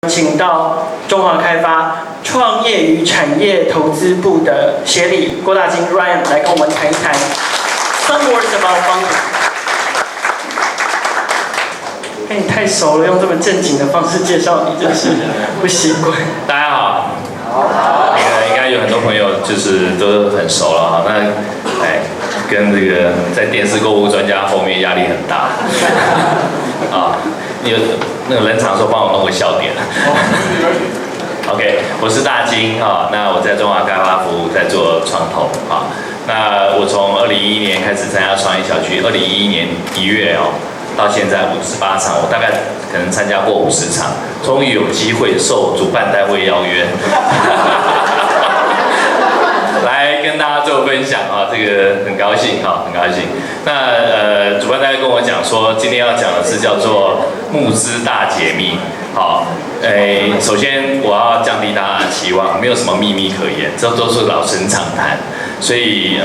请到中华开发创业与产业投资部的协理郭大金 Ryan 来跟我们谈一谈 Some words about funding。跟你太熟了，用这么正经的方式介绍你，真是不习惯。大家好，应该有很多朋友就是都很熟了哈。那跟这个在电视购物专家后面压力很大啊。有那个人常说帮我弄个笑点。OK， 我是大金啊，那我在中华开发服务，在做创投啊。那我从2011年开始参加创业小聚，2011年1月到现在58场，我大概可能参加过50场，终于有机会受主办单位邀约，来跟大家做分享啊，这个很高兴哈，很高兴。那主办单位跟我讲说，今天要讲的是叫做募资大解密。好，首先我要降低大家的期望，没有什么秘密可言，这都是老生常谈，所以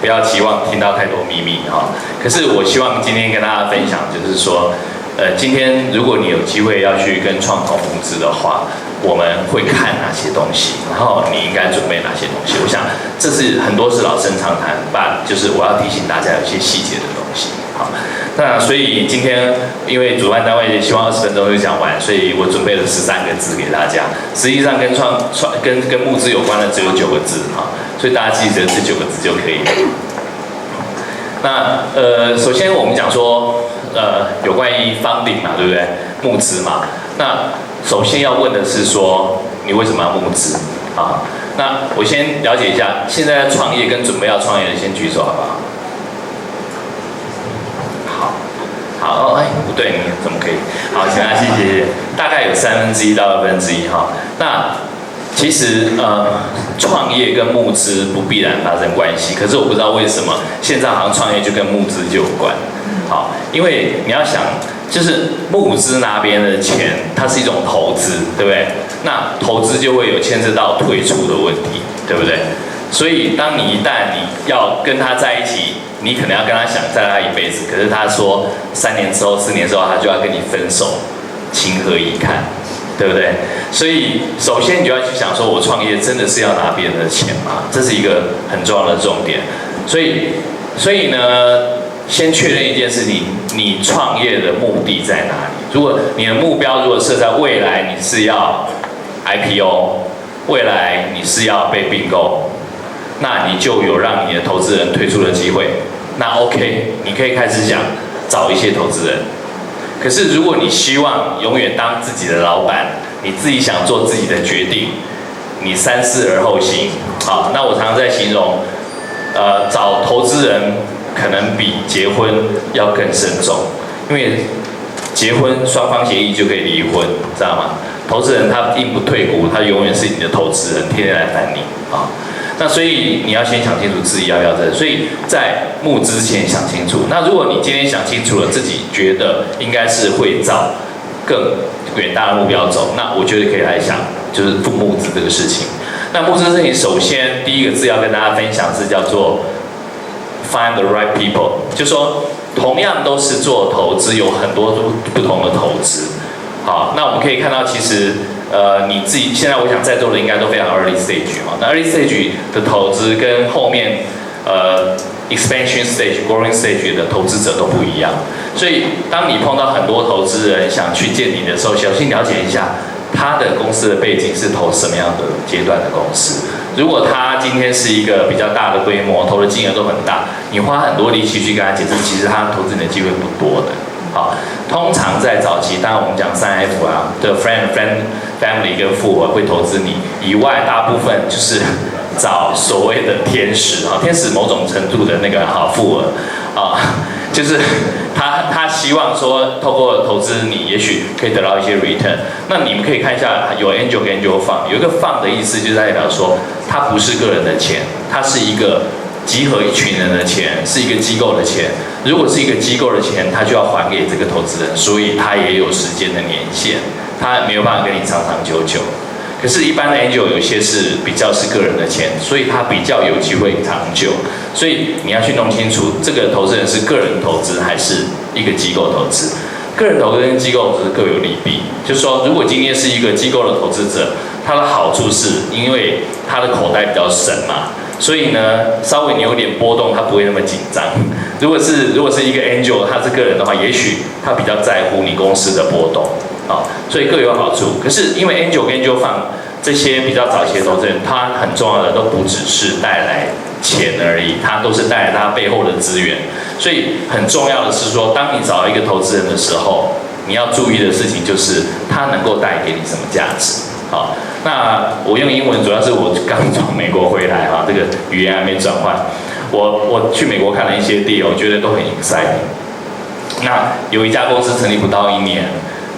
不要期望听到太多秘密哈。可是我希望今天跟大家分享，就是说，今天如果你有机会要去跟创投募资的话，我们会看哪些东西，然后你应该准备哪些东西。我想这是很多是老生常谈，就是我要提醒大家有一些细节的东西。好，那所以今天因为主办单位希望20分钟就讲完，所以我准备了13个字给大家。实际上跟募资有关的只有9个字哈，所以大家记得这9个字就可以了。那首先我们讲说有关于 funding 嘛，对不对？募资嘛。那首先要问的是说，你为什么要募资啊？那我先了解一下，现在在创业跟准备要创业的先举手好不好？好，不对，你怎么可以？好，请大家谢谢。大概有1/3到1/2哈。那其实创业跟募资不必然发生关系，可是我不知道为什么现在好像创业就跟募资就有关。好，因为你要想，就是募资拿别人的钱，它是一种投资，对不对？那投资就会有牵涉到退出的问题，对不对？所以当你一旦你要跟他在一起，你可能要跟他想再他一辈子，可是他说3年之后、4年之后，他就要跟你分手，情何以堪，对不对？所以首先你就要去想说，我创业真的是要拿别人的钱吗？这是一个很重要的重点。所以呢，先确认一件事情，你创业的目的在哪里？如果你的目标如果设在未来你是要 IPO， 未来你是要被并购，那你就有让你的投资人退出的机会。那 OK， 你可以开始想找一些投资人。可是如果你希望永远当自己的老板，你自己想做自己的决定，你3思而后行。好，那我常常在形容，找投资人可能比结婚要更慎重，因为结婚双方协议就可以离婚，知道吗？投资人他硬不退股，他永远是你的投资人，天天来烦你啊。那所以你要先想清楚自己要不要这，所以在募资前想清楚。那如果你今天想清楚了，自己觉得应该是会找更远大的目标走，那我觉得可以来想，就是募资这个事情。那募资事情，首先第一个字要跟大家分享是叫做 find the right people， 就说同样都是做投资，有很多不同的投资。好，那我们可以看到，其实你自己现在我想在座的应该都非常 early stage 嘛。那 early stage 的投资跟后面expansion stage、growing stage 的投资者都不一样。所以当你碰到很多投资人想去见你的时候，小心了解一下他的公司的背景是投什么样的阶段的公司。如果他今天是一个比较大的规模，投的金额都很大，你花很多力气去跟他解释，其实他投资你的机会不多的。好，通常在早期，当然我们讲3F 啊的 family 跟富额会投资你以外，大部分就是找所谓的天使啊，天使某种程度的那个富额啊，就是他希望说透过投资你，也许可以得到一些 return。那你们可以看一下，有 angel 跟 angel fund， 有一个 fund 的意思就是代表说，它不是个人的钱，它是一个集合一群人的钱，是一个机构的钱。如果是一个机构的钱，他就要还给这个投资人，所以他也有时间的年限，他没有办法跟你长长久久。可是，一般的 angel 有些是比较是个人的钱，所以他比较有机会长久。所以你要去弄清楚，这个投资人是个人投资还是一个机构投资。个人投资跟机构投资各有利弊。就是说，如果今天是一个机构的投资者，他的好处是因为他的口袋比较深嘛，所以呢，稍微你有点波动，他不会那么紧张。如果是一个 angel， 他是个人的话，也许他比较在乎你公司的波动，所以各有好处。可是因为 angel 跟 angel fund 这些比较早期的投资人，他很重要的都不只是带来钱而已，他都是带来他背后的资源。所以很重要的是说，当你找一个投资人的时候，你要注意的事情就是他能够带给你什么价值。好，那我用英文主要是我刚从美国回来哈，这个语言还没转换。我去美国看了一些 deal， 我觉得都很 exciting。那有一家公司成立不到1年，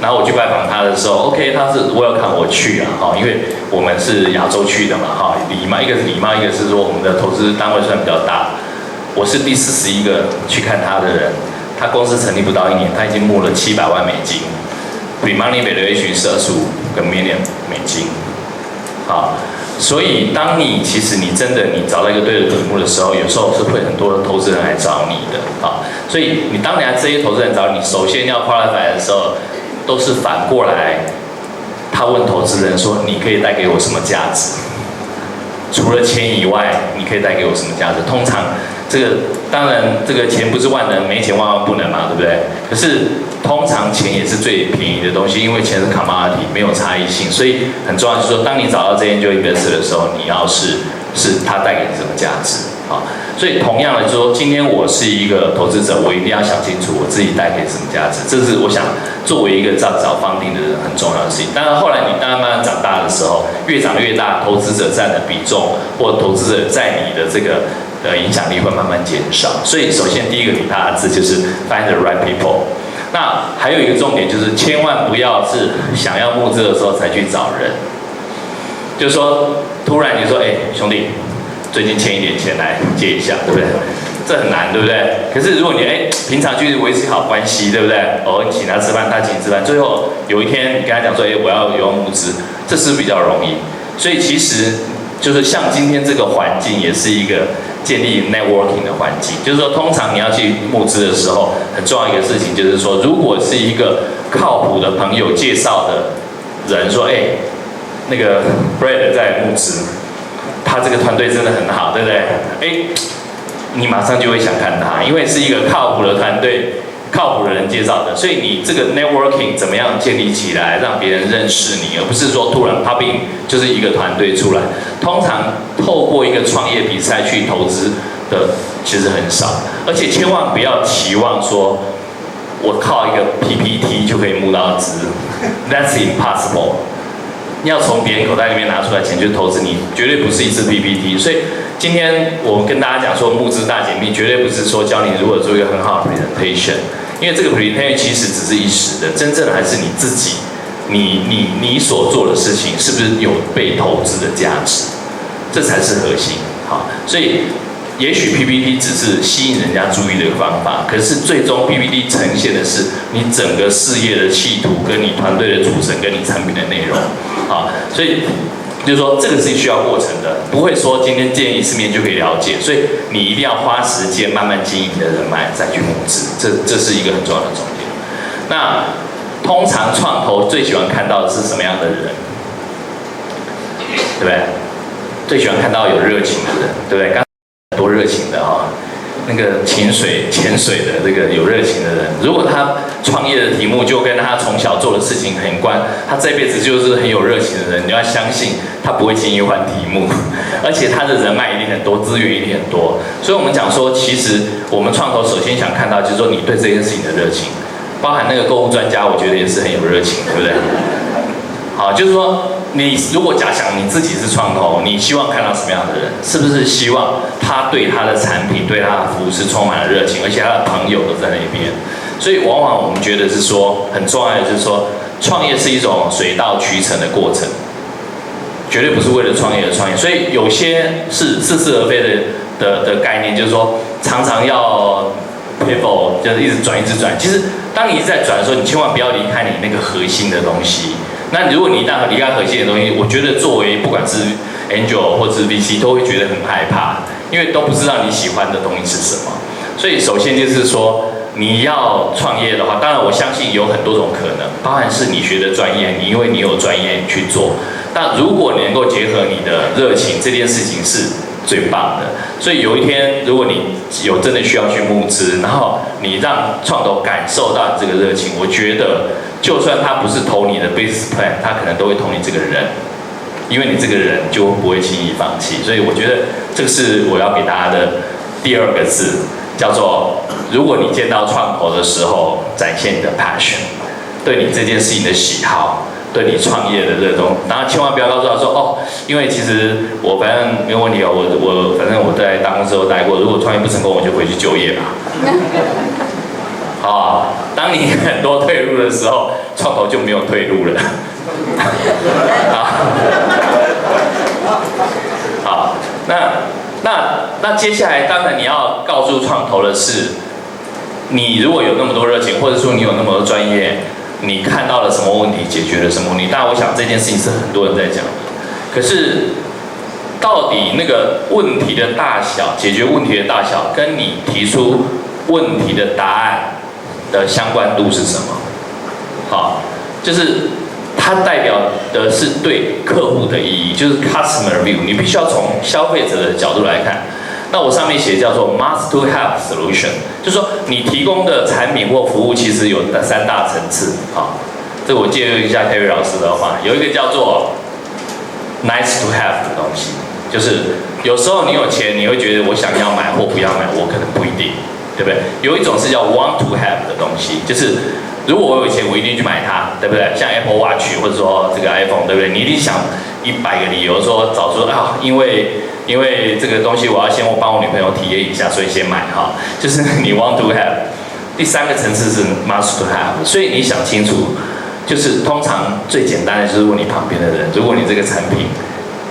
然后我去拜访他的时候 ，OK， 他是 welcome 我去啊，哈，因为我们是亚洲区的嘛，哈，礼貌，一个是礼貌，一个是说我们的投资单位算比较大。我是第41个去看他的人，他公司成立不到1年，他已经募了700万美金 ，pre-money valuation 是25个 million 美金，好。所以，当其实你真的找到一个对的题目的时候，有时候是会很多的投资人来找你的啊。所以，你当这些投资人找你，首先要 qualify 的时候，都是反过来，他问投资人说：“你可以带给我什么价值？除了钱以外，你可以带给我什么价值？”通常，当然这个钱不是万能，没钱万万不能嘛，对不对？可是通常钱也是最便宜的东西，因为钱是 commodity， 没有差异性，所以很重要就是说，当你找到这 angel investor 的时候，你要是他带给你什么价值啊？所以同样的就是说，今天我是一个投资者，我一定要想清楚我自己带给什么价值，这是我想作为一个找 funding 的人很重要的事情。当然后来你慢慢长大的时候，越长越大，投资者占的比重或投资者在你的这个影响力会慢慢减少。所以首先第一个很大的字就是 find the right people。那还有一个重点就是，千万不要是想要募资的时候才去找人，就是说，突然你说，兄弟，最近欠一点钱来借一下，对不对？这很难，对不对？可是如果你平常去维持好关系，对不对？你请他吃饭，他请你吃饭，最后有一天你跟他讲说，我要募资，这是比较容易。所以其实就是像今天这个环境，也是一个建立 networking 的环境，就是说，通常你要去募资的时候，很重要一个事情就是说，如果是一个靠谱的朋友介绍的人说，那个 Brad 在募资，他这个团队真的很好，对不对？你马上就会想看他，因为是一个靠谱的团队、靠谱的人介绍的，所以你这个 networking 怎么样建立起来，让别人认识你，而不是说突然 popping 就是一个团队出来。通常透过一个创业比赛去投资的其实很少，而且千万不要期望说我靠一个 PPT 就可以募到资 ，That's impossible。要从别人口袋里面拿出来钱去投资你，绝对不是一次 PPT。所以今天我跟大家讲说募资大解密，绝对不是说教你如何做一个很好的 presentation， 因为这个 presentation 其实只是一时的，真正的还是你自己。你所做的事情是不是有被投资的价值？这才是核心。好，所以也许 PPT 只是吸引人家注意的一个方法，可是最终 PPT 呈现的是你整个事业的企图，跟你团队的组成，跟你产品的内容。好，所以就是说这个是需要过程的，不会说今天见一次面就可以了解，所以你一定要花时间慢慢经营你的人脉，再去募资，这是一个很重要的重点。那通常创投最喜欢看到的是什么样的人？对不对？最喜欢看到有热情的人，对不对？刚很多热情的那个潜水的这个有热情的人，如果他创业的题目就跟他从小做的事情很关，他这辈子就是很有热情的人，你要相信他不会轻易换题目，而且他的人脉一定很多，资源一定很多。所以我们讲说，其实我们创投首先想看到就是说你对这件事情的热情。包含那个购物专家，我觉得也是很有热情，对不对？好，就是说，你如果假想你自己是创投，你希望看到什么样的人？是不是希望他对他的产品、对他的服务是充满了热情，而且他的朋友都在那边？所以，往往我们觉得是说，很重要的就是说，创业是一种水到渠成的过程，绝对不是为了创业而创业。所以，有些是似是而非的概念，就是说，常常要 pivot， 就是一直转。其实，当你一直在转的时候，你千万不要离开你那个核心的东西。那如果你一旦离开核心的东西，我觉得作为不管是 angel 或是 VC 都会觉得很害怕，因为都不知道你喜欢的东西是什么。所以首先就是说，你要创业的话，当然我相信有很多种可能，包含是你学的专业，因为你有专业去做。但如果你能够结合你的热情，这件事情是最棒的。所以有一天，如果你有真的需要去募资，然后你让创投感受到你这个热情，我觉得就算他不是投你的 business plan， 他可能都会投你这个人，因为你这个人就不会轻易放弃。所以我觉得这个是我要给大家的第2个字，叫做如果你见到创投的时候，展现你的 passion， 对你这件事情的喜好。对你创业的热衷，然后千万不要告诉他说哦，因为其实我反正没有问题哦，我反正我在大公司都待过，如果创业不成功，我就回去就业吧。好，当你很多退路的时候，创投就没有退路了。好，那接下来当然你要告诉创投的是，你如果有那么多热情，或者说你有那么多专业。你看到了什么问题，解决了什么问题？当然，我想这件事情是很多人在讲的。可是，到底那个问题的大小，解决问题的大小，跟你提出问题的答案的相关度是什么？好，就是它代表的是对客户的意义，就是 customer view。你必须要从消费者的角度来看。那我上面写叫做 must to have solution， 就是说你提供的产品或服务其实有3大层次。好，这我借用一下 Terry 老师的话，有一个叫做 nice to have 的东西，就是有时候你有钱，你会觉得我想要买或不要买，我可能不一定，对不对？有一种是叫 want to have 的东西，就是如果我有钱，我一定去买它，对不对？像 Apple Watch 或者说这个 iPhone， 对不对？你一定想100个理由说找出啊，因为这个东西我要先帮我女朋友体验一下，所以先买哈，就是你 want to have。第3个层次是 must to have， 所以你想清楚，就是通常最简单的就是问你旁边的人，如果你这个产品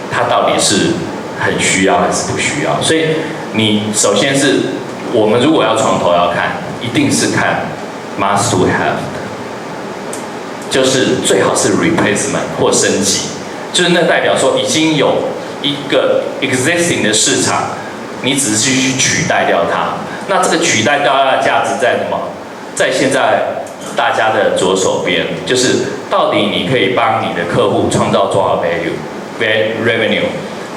它到底是很需要还是不需要，所以你首先是我们如果要创投要看，一定是看 must to have 的，就是最好是 replacement 或升级，就是那代表说已经有一个 existing 的市场，你只是去取代掉它。那这个取代掉它的价值在什么？在现在大家的左手边，就是到底你可以帮你的客户创造多少 revenue，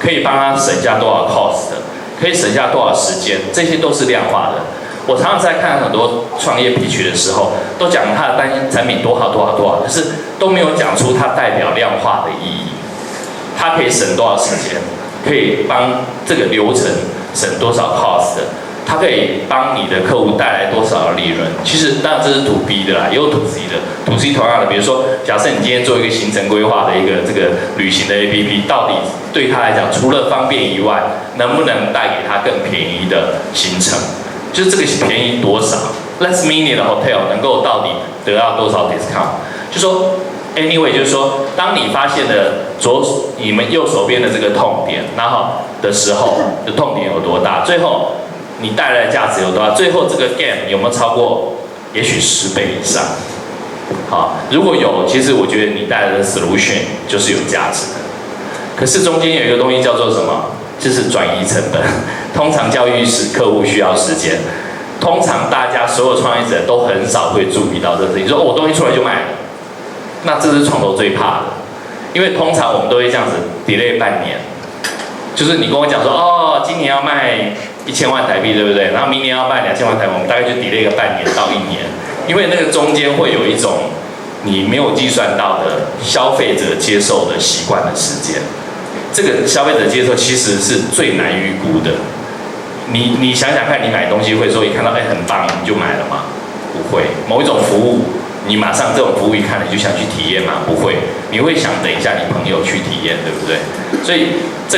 可以帮他省下多少 cost， 可以省下多少时间，这些都是量化的。我常常在看很多创业pitch的时候，都讲他的产品多好多好多好，可是都没有讲出它代表量化的意义。它可以省多少时间，可以帮这个流程省多少 cost， 它可以帮你的客户带来多少的利润。其实当然这是 to B 的啦，也有 to C 的。to C 同样的，比如说，假设你今天做一个行程规划的一个这个旅行的 APP， 到底对他来讲，除了方便以外，能不能带给他更便宜的行程？就是这个便宜多少 ？Less mini 的 hotel 能够到底得到多少 discount？ 就说 anyway， 就是说，当你发现了你们右手边的这个痛点，然后的时候，的痛点有多大？最后你带来的价值有多大？最后这个 gain 有没有超过？也许10倍以上。好，如果有，其实我觉得你带来的 solution 就是有价值的。可是中间有一个东西叫做什么？就是转移成本。通常教育客户需要时间，通常大家所有创业者都很少会注意到这事情。说我东西出来就卖了，那这是创投最怕的，因为通常我们都会这样子 delay 半年，就是你跟我讲说哦，今年要卖1000万台币，对不对？然后明年要卖2000万台币，我们大概就 delay 个半年到1年，因为那个中间会有一种你没有计算到的消费者接受的习惯的时间。这个消费者接受其实是最难预估的。你想想看，你买东西会说一看到很棒你就买了吗？不会。某一种服务，你马上这种服务一看你就想去体验吗？不会。你会想等一下你朋友去体验，对不对？所以这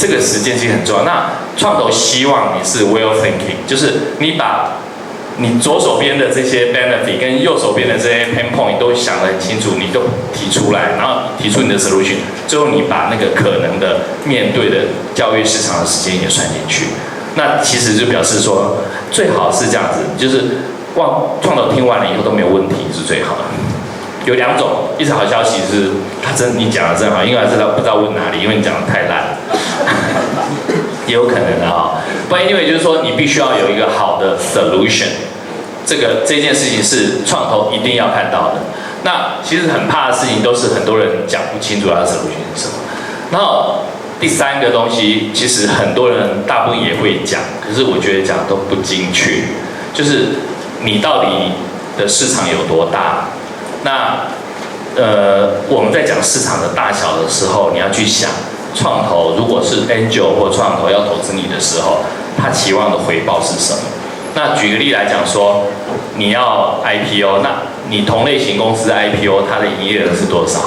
个时间其实很重要。那创投希望你是 well thinking， 就是你把你左手边的这些 benefit 跟右手边的这些 pain point 都想得很清楚，你都提出来，然后提出你的 solution， 最后你把那个可能的面对的教育市场的时间也算进去。那其实就表示说，最好是这样子，就是创投听完了以后都没有问题是最好的。有2种，一是好消息是，你讲的真好，因为还是不知道问哪里，因为你讲的太烂了，也有可能的哈。不然因为就是说，你必须要有一个好的 solution，这件事情是创投一定要看到的。那其实很怕的事情都是很多人讲不清楚它的 solution 是什么。然后第三个东西，其实很多人大部分也会讲，可是我觉得讲都不精确，就是你到底的市场有多大？那我们在讲市场的大小的时候，你要去想，创投如果是 angel 或创投要投资你的时候，他期望的回报是什么？那举个例来讲说，你要 IPO， 那你同类型公司 IPO 它的营业额是多少？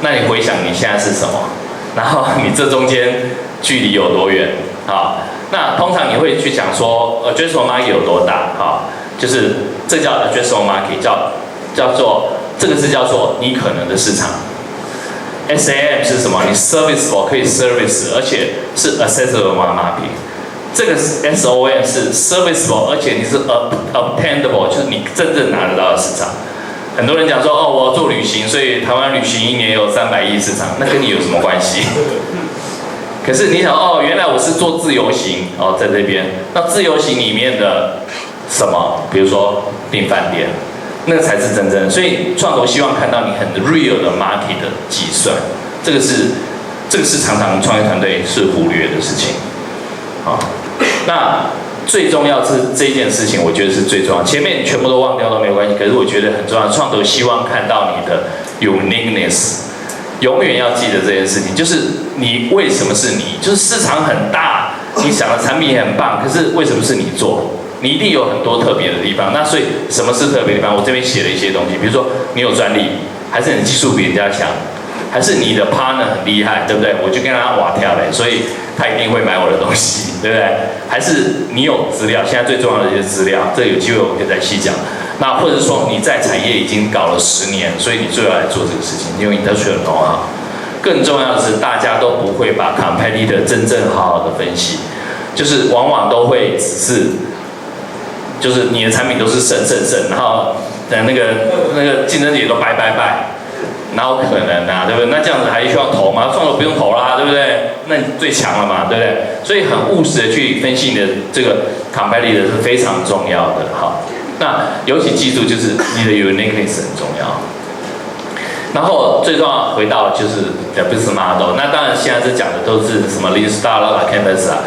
那你回想你现在是什么？然后你这中间距离有多远？好，那通常你会去讲说 addressable market 有多大？好，就是这叫 addressable market， 叫做这个是叫做你可能的市场。SAM 是什么？你 serviceable 可以 service， 而且是 accessible market。这个 SOM 是 serviceable， 而且你是 obtainable， 就是你真正拿得到的市场。很多人讲说，我要做旅行，所以台湾旅行一年有300亿市场，那跟你有什么关系？可是你想，原来我是做自由行，在这边，那自由行里面的什么？比如说订饭店，那个才是真正的。所以创投希望看到你很 real 的 market 的计算，这个是常常创业团队是忽略的事情。好，那最重要是这件事情，我觉得是最重要。前面全部都忘掉都没有关系，可是我觉得很重要。创投希望看到你的 uniqueness， 永远要记得这件事情，就是你为什么是你？就是市场很大，你想的产品也很棒，可是为什么是你做？你一定有很多特别的地方。那所以什么是特别的地方？我这边写了一些东西，比如说你有专利，还是你技术比人家强，还是你的 partner 很厉害，对不对？我就跟他哇跳嘞，所以他一定会买我的东西，对不对？还是你有资料，现在最重要的就是资料，这有机会我可以再细讲。那或者说你在产业已经搞了10年，所以你最后来做这个事情，因为 industrial know-how。更重要的是，大家都不会把 competitor 真正好好的分析，就是往往都会只是，就是你的产品都是胜，然后那个竞争者也都拜，哪有可能啊，对不对？那这样子还需要投吗？创投不用投啦，对不对？那你最强了嘛，对不对？所以很务实的去分析你的这个 competitor 是非常重要的。好，那尤其记住就是你的 uniqueness 很重要。然后最重要回到就是 business model， 那当然现在这讲的都是什么 lean startup 啊 canvas 啊，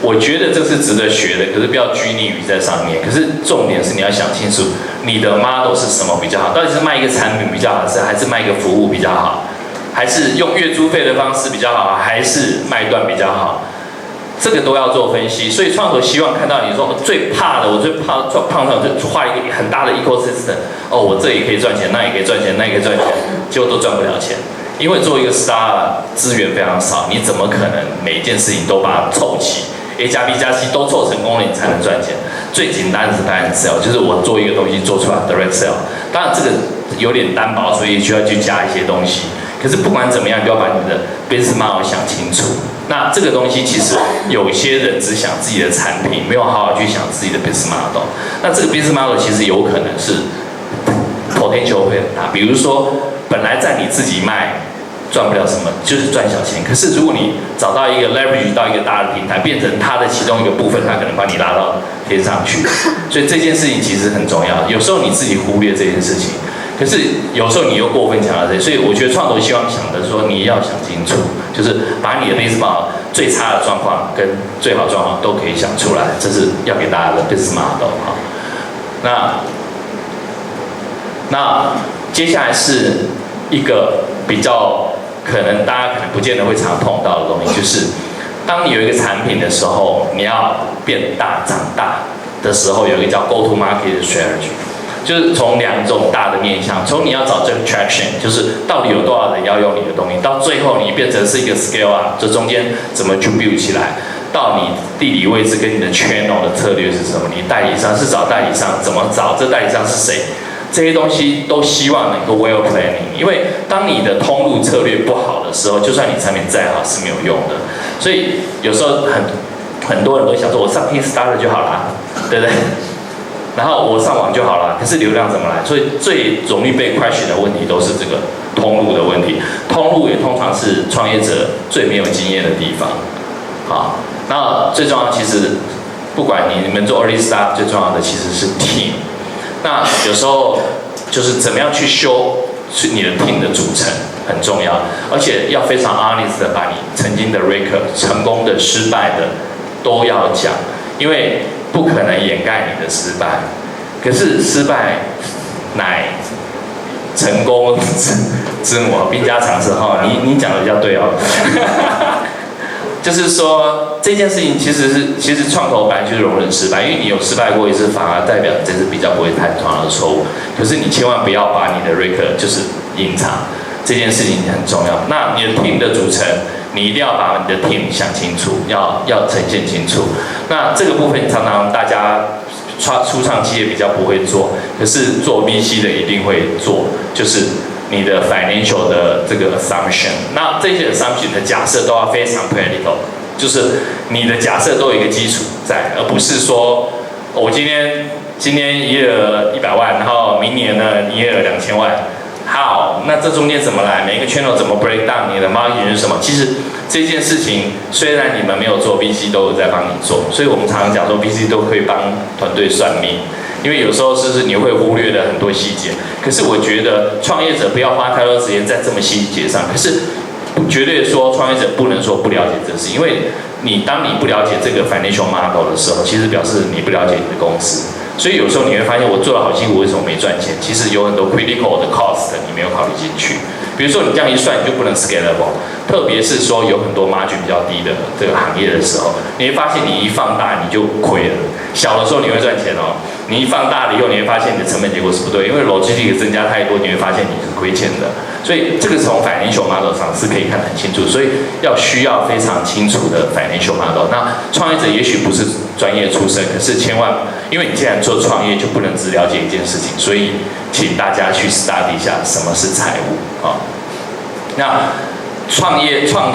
我觉得这是值得学的，可是不要拘泥于在上面。可是重点是你要想清楚，你的 model 是什么比较好？到底是卖一个产品比较好，还是卖一个服务比较好？还是用月租费的方式比较好，还是卖断比较好？这个都要做分析。所以创投希望看到你说我最怕创投就画一个很大的 ecosystem， 我这也可以赚钱，那也可以赚钱，那也可以赚钱，结果都赚不了钱。因为做一个 startup 资源非常少，你怎么可能每一件事情都把它凑齐？ A 加 B 加 C 都做成功了，你才能赚钱。最简单的是 direct sell， 就是我做一个东西做出来 direct sell。当然这个有点单薄，所以需要去加一些东西。可是不管怎么样，你都要把你的 business model 想清楚。那这个东西其实有些人只想自己的产品，没有好好去想自己的 business model。那这个 business model 其实有可能是 potential 会很大。比如说，本来在你自己卖。 赚不了什么，就是赚小钱。可是如果你找到一个 leverage 到一个大的平台，变成它的其中一个部分，它可能把你拉到天上去。所以这件事情其实很重要。有时候你自己忽略这件事情，可是有时候你又过分强调这，所以我觉得创投希望想的说，你要想清楚，就是把你的 business model 最差的状况跟最好状况都可以想出来，这是要给大家的 business model 哈。那接下来是一个比较。 可能大家可能不见得会常碰到的东西，就是当你有一个产品的时候，你要变大长大的时候，有一个叫 go to market strategy， 就是从2种大的面向，从你要找这个 traction， 就是到底有多少人要用你的东西，到最后你变成是一个 scale up， 这中间怎么去 build 起来，到你地理位置跟你的 channel 的策略是什么，你代理商是找代理商，怎么找这代理商是谁？ 这些东西都希望能够 well planning， 因为当你的通路策略不好的时候，就算你产品再好是没有用的。所以有时候很多人都想说，我上 Kickstarter 就好啦，对不对？然后我上网就好啦，可是流量怎么来？所以最容易被 question 的问题都是这个通路的问题。通路也通常是创业者最没有经验的地方。好，那最重要其实不管你们做 early start， 最重要的其实是 team。那有时候就是怎么样去修你的 team 的组成很重要，而且要非常 honest 的把你曾经的 record 成功的、失败的都要讲，因为不可能掩盖你的失败。可是失败乃成功之母，兵家常说哈，你讲的比较对哦。就是说这件事情其实创投本来就是容忍失败，因为你有失败过一次，反而代表这次比较不会犯同样的错误。可是你千万不要把你的 record 就是隐藏，这件事情很重要。那你的 team 的组成，你一定要把你的 team 想清楚，要呈现清楚。那这个部分常常大家初创企业比较不会做，可是做 VC 的一定会做，就是你的 financial 的这个 assumption， 那这些 assumption 的假设都要非常 practical， 就是你的假设都有一个基础在，而不是说我今天营业额100万，然后明年呢营业额2000万，好，那这中间怎么来？每一个 channel 怎么 break down？ 你的 marketing 是什么？其实这件事情虽然你们没有做 ，VC 都有在帮你做，所以我们常常讲说 VC 都会帮团队算命。因为有时候是你会忽略了很多细节，可是我觉得创业者不要花太多时间在这么细节上。可是绝对说创业者不能说不了解这事，因为当你不了解这个 financial model 的时候，其实表示你不了解你的公司。所以有时候你会发现，我做了好辛苦，为什么没赚钱？其实有很多 critical 的 cost 你没有考虑进去。比如说你这样一算，你就不能 scalable。特别是说有很多 margin 比较低的这个行业的时候，你会发现你一放大你就亏了。小的时候你会赚钱哦，你一放大了以后，你会发现你的成本结果是不对，因为 logistics 增加太多，你会发现你是亏钱的。所以这个从 financial model 上是可以看得很清楚，所以需要非常清楚的 financial model。那创业者也许不是专业出身，可是千万，因为你既然做创业，就不能只了解一件事情，所以请大家去 study 一下什么是财务啊。那创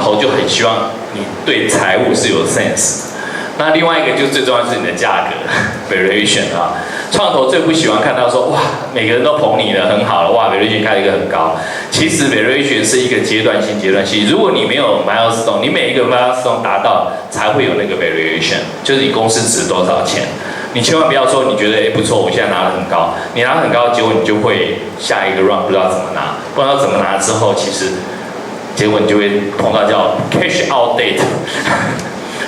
投就很希望你对财务是有 sense。那另外一个就最重要是你的价格 valuation 啊。创投最不喜欢看到说哇，每个人都捧你了，很好了，哇 valuation 开了一个很高。其实 valuation 是一个阶段性。如果你没有 milestone， 你每一个 milestone 达到才会有那个 valuation， 就是你公司值多少钱。你千万不要说你觉得不错，我现在拿得很高，你拿得很高，结果你就会下一个 round 不知道怎么拿，不知道怎么拿之后，其实结果你就会碰到叫 cash out date。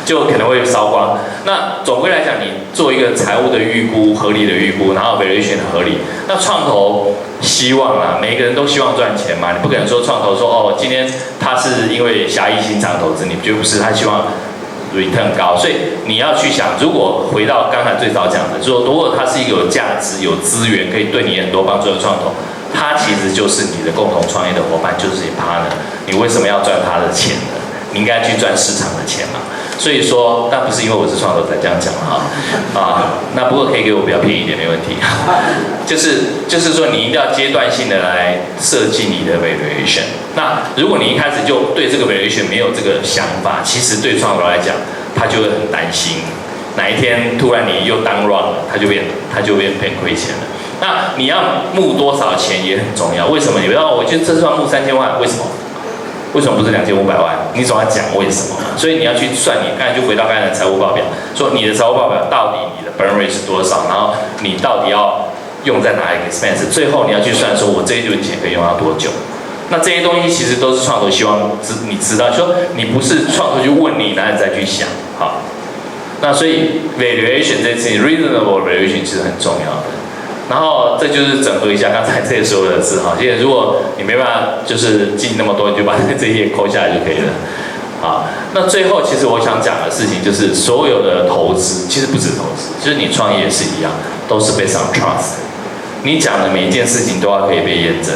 就可能会烧光。那总归来讲，你做一个财务的预估，合理的预估，然后 valuation 合理。那创投希望啊，每个人都希望赚钱嘛，你不可能说创投说哦，今天他是因为狭义欣赏投资，你绝不是，他希望 return 高。所以你要去想，如果回到刚才最早讲的，说如果他是一个有价值、有资源，可以对你很多帮助的创投，他其实就是你的共同创业的伙伴，就是你 partner。你为什么要赚他的钱呢？你应该去赚市场的钱嘛。所以说，但不是因为我是创投才这样讲那不过可以给我比较便宜一点，没问题。就是说，你一定要阶段性的来设计你的 valuation。那如果你一开始就对这个 valuation 没有这个想法，其实对创投来讲，他就会很担心，哪一天突然你又down run了，他就变亏钱了。那你要募多少钱也很重要。为什么？你不要，我觉得这次要募3000万，为什么？为什么不是2500万？你总要讲为什么嘛。所以你要去算，你刚才就回到刚才的财务报表，说你的财务报表到底你的 burn rate 是多少，然后你到底要用在哪一个 expense， 最后你要去算说我这一轮钱可以用到多久。那这些东西其实都是创投希望你知道，说你不是创投去问你，然后你再去想，好。那所以 valuation 这件事情 ，reasonable valuation 是很重要的。然后这就是整合一下刚才这些所有的字哈。现在如果你没办法就是记那么多，你就把这些抠下来就可以了。好，那最后其实我想讲的事情就是所有的投资，其实不止投资，就是你创业也是一样，都是 based on trust。你讲的每一件事情都要可以被验证。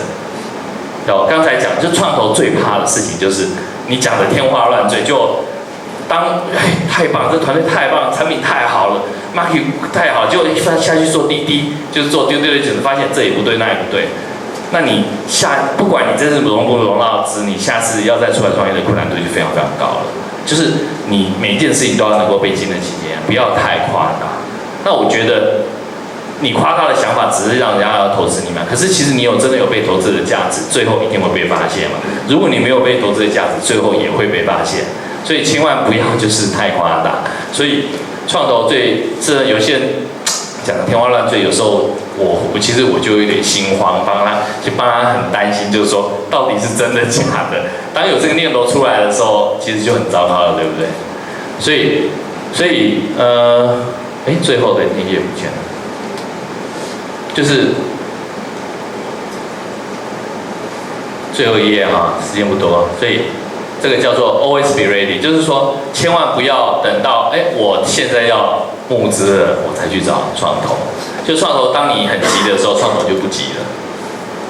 刚才讲就创投最怕的事情就是你讲的天花乱坠，就太棒，这团队太棒，产品太好了 ，market 太好，就下去做滴滴，就是做丢丢的，只发现这也不对，那也不对。那你不管你这次融不融到资，你下次要再出来创业的困难度就非常非常高了。就是你每件事情都要能够被经得起检验，不要太夸大。那我觉得你夸大的想法只是让人家要投资你嘛，可是其实你真的有被投资的价值，最后一定会被发现嘛。如果你没有被投资的价值，最后也会被发现。所以千万不要就是太夸大。所以创投这有些人讲的天花乱坠，有时候其实我就有点心慌，帮他很担心，就是说到底是真的假的。当有这个念头出来的时候，其实就很糟糕了，对不对？所以最后的那页不见了，就是最后一页哈，时间不多，所以这个叫做 always be ready， 就是说千万不要等到我现在要募资了，我才去找创投。就创投，当你很急的时候，创投就不急了，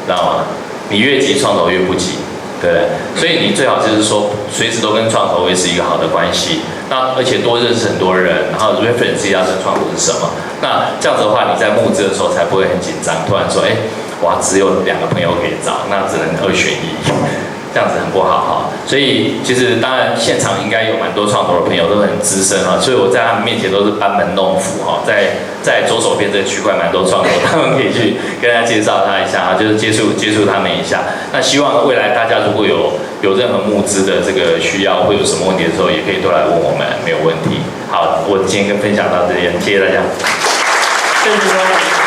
知道吗？你越急，创投越不急，对不对？所以你最好就是说，随时都跟创投维持一个好的关系。那而且多认识很多人，然后 reference 一下这个创投是什么。那这样子的话，你在募资的时候才不会很紧张，突然说，哇，只有2个朋友可以找，那只能2选1。这样子很不好哈，所以其实当然现场应该有蛮多创投的朋友都很资深哈，所以我在他们面前都是班门弄斧哈，在左手边这个区块蛮多创投，他们可以去跟大家介绍他一下哈，就是接触他们一下。那希望未来大家如果有任何募资的这个需要或有什么问题的时候，也可以都来问我们，没有问题。好，我今天分享到这边，谢谢大家。谢谢各位。